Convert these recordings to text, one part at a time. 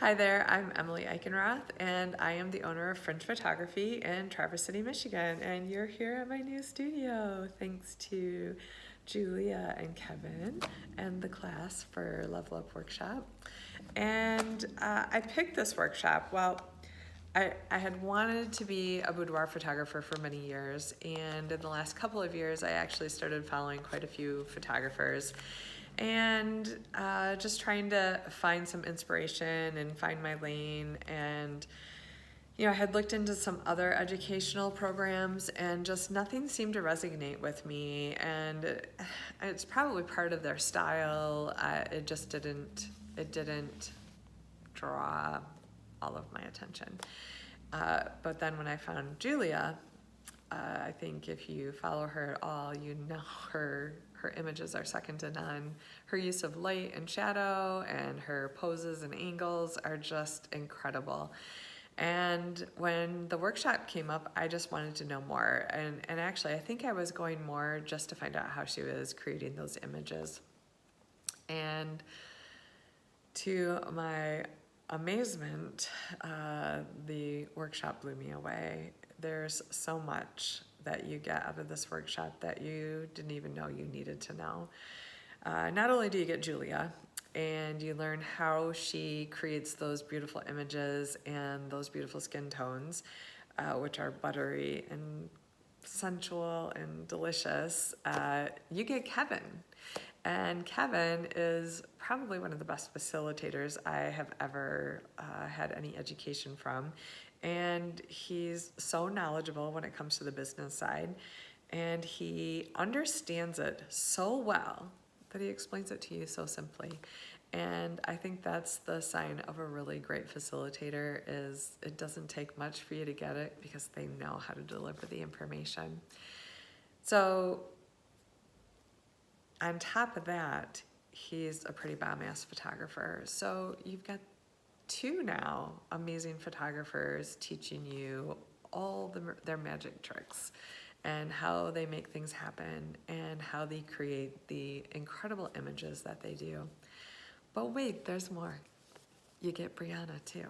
Hi there, I'm Emily Eickenroth, and I am the owner of Fringe Photography in Traverse City, Michigan, and you're here at my new studio, thanks to Julia and Kevin and the class for Level Up Workshop. And I picked this workshop, I had wanted to be a boudoir photographer for many years, and in the last couple of years I actually started following quite a few photographers and just trying to find some inspiration and find my lane. And I had looked into some other educational programs and just nothing seemed to resonate with me, and it's probably part of their style. It just didn't draw all of my attention. But then when I found Julia, I think if you follow her at all, you know her images are second to none. Her use of light and shadow and her poses and angles are just incredible. And when the workshop came up, I just wanted to know more. And actually, I think I was going more just to find out how she was creating those images. And to my amazement, the workshop blew me away. There's so much that you get out of this workshop that you didn't even know you needed to know. Not only do you get Julia, and you learn how she creates those beautiful images and those beautiful skin tones, which are buttery and sensual and delicious, you get Kevin. And Kevin is probably one of the best facilitators I have ever had any education from. And he's so knowledgeable when it comes to the business side. And he understands it so well that he explains it to you so simply. And I think that's the sign of a really great facilitator, is it doesn't take much for you to get it because they know how to deliver the information. So on top of that, he's a pretty bomb-ass photographer. So you've got two now amazing photographers teaching you all their magic tricks and how they make things happen and how they create the incredible images that they do. But wait, there's more. You get Brianna too.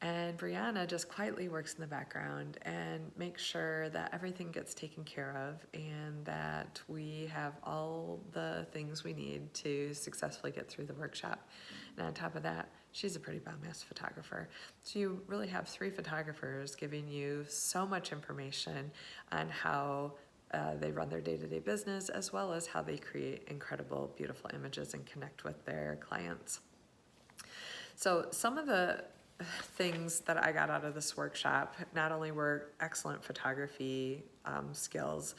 And Brianna just quietly works in the background and makes sure that everything gets taken care of and that we have all the things we need to successfully get through the workshop. And on top of that, she's a pretty bomb-ass photographer. So you really have three photographers giving you so much information on how they run their day-to-day business, as well as how they create incredible, beautiful images and connect with their clients. So some of the things that I got out of this workshop not only were excellent photography skills.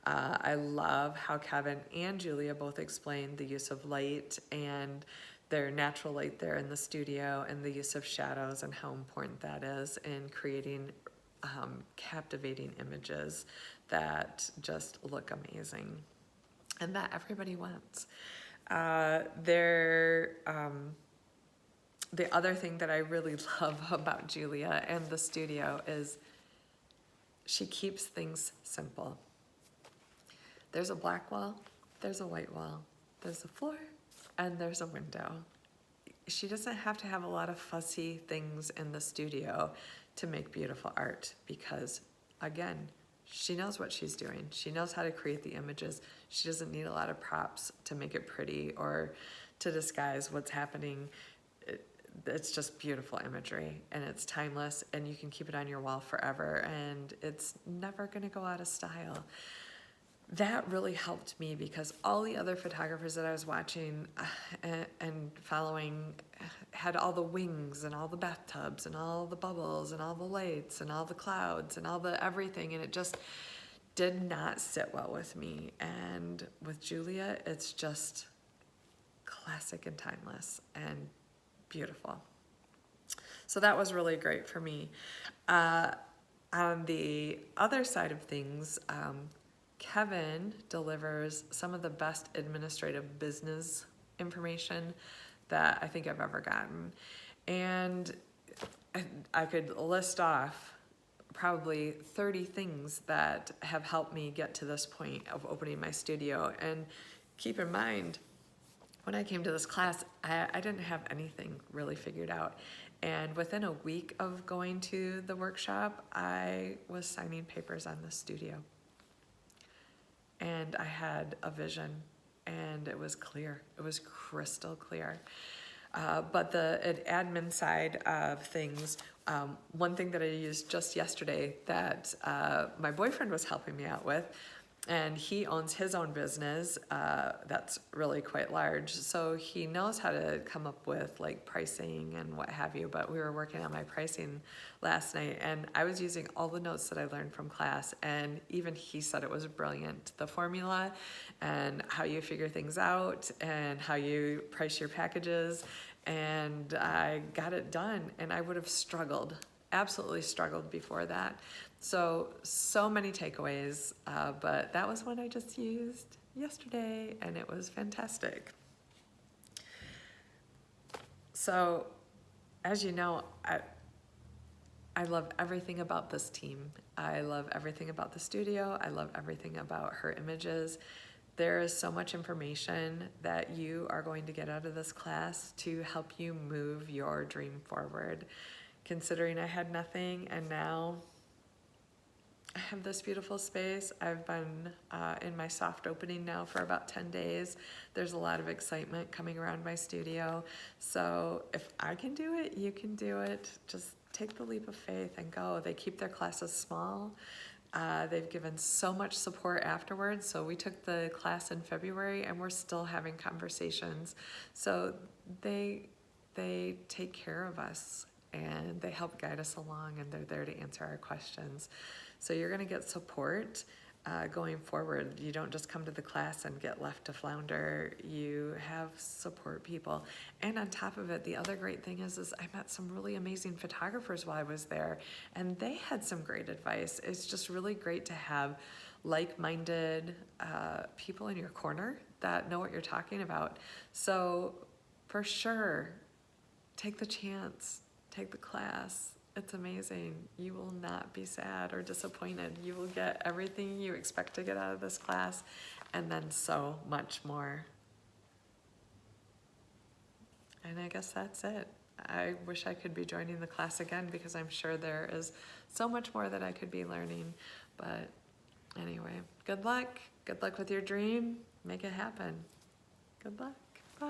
I love how Kevin and Julia both explained the use of light and their natural light there in the studio, and the use of shadows and how important that is in creating captivating images that just look amazing and that everybody wants. The other thing that I really love about Julia and the studio is she keeps things simple. There's a black wall, there's a white wall, there's a floor, and there's a window. She doesn't have to have a lot of fussy things in the studio to make beautiful art because, again, she knows what she's doing. She knows how to create the images. She doesn't need a lot of props to make it pretty or to disguise what's happening. It's just beautiful imagery, and it's timeless, and you can keep it on your wall forever, and it's never going to go out of style. That really helped me because all the other photographers that I was watching and following had all the wings and all the bathtubs and all the bubbles and all the lights and all the clouds and all the everything, and it just did not sit well with me. And with Julia, it's just classic and timeless and beautiful. So that was really great for me. On the other side of things, Kevin delivers some of the best administrative business information that I think I've ever gotten. And I could list off probably 30 things that have helped me get to this point of opening my studio. And keep in mind, when I came to this class, I didn't have anything really figured out. And within a week of going to the workshop, I was signing papers on the studio. And I had a vision, and it was clear. It was crystal clear. But the admin side of things, one thing that I used just yesterday that my boyfriend was helping me out with, and he owns his own business that's really quite large, so he knows how to come up with like pricing and what have you. But we were working on my pricing last night, and I was using all the notes that I learned from class, and even he said it was brilliant. The formula and how you figure things out and how you price your packages, and I got it done. And I would have struggled, absolutely struggled before that. So many takeaways, but that was one I just used yesterday, and it was fantastic. So, as you know, I love everything about this team. I love everything about the studio. I love everything about her images. There is so much information that you are going to get out of this class to help you move your dream forward. Considering I had nothing, and now I have this beautiful space. I've been in my soft opening now for about 10 days. There's a lot of excitement coming around my studio. So if I can do it, you can do it. Just take the leap of faith and go. They keep their classes small. They've given so much support afterwards. So we took the class in February, and we're still having conversations. So they take care of us, and they help guide us along, and they're there to answer our questions. So you're gonna get support going forward. You don't just come to the class and get left to flounder. You have support people. And on top of it, the other great thing is I met some really amazing photographers while I was there, and they had some great advice. It's just really great to have like-minded people in your corner that know what you're talking about. So for sure, take the chance, take the class. It's amazing. You will not be sad or disappointed. You will get everything you expect to get out of this class, and then so much more. And I guess that's it. I wish I could be joining the class again, because I'm sure there is so much more that I could be learning. But anyway, good luck. Good luck with your dream. Make it happen. Good luck.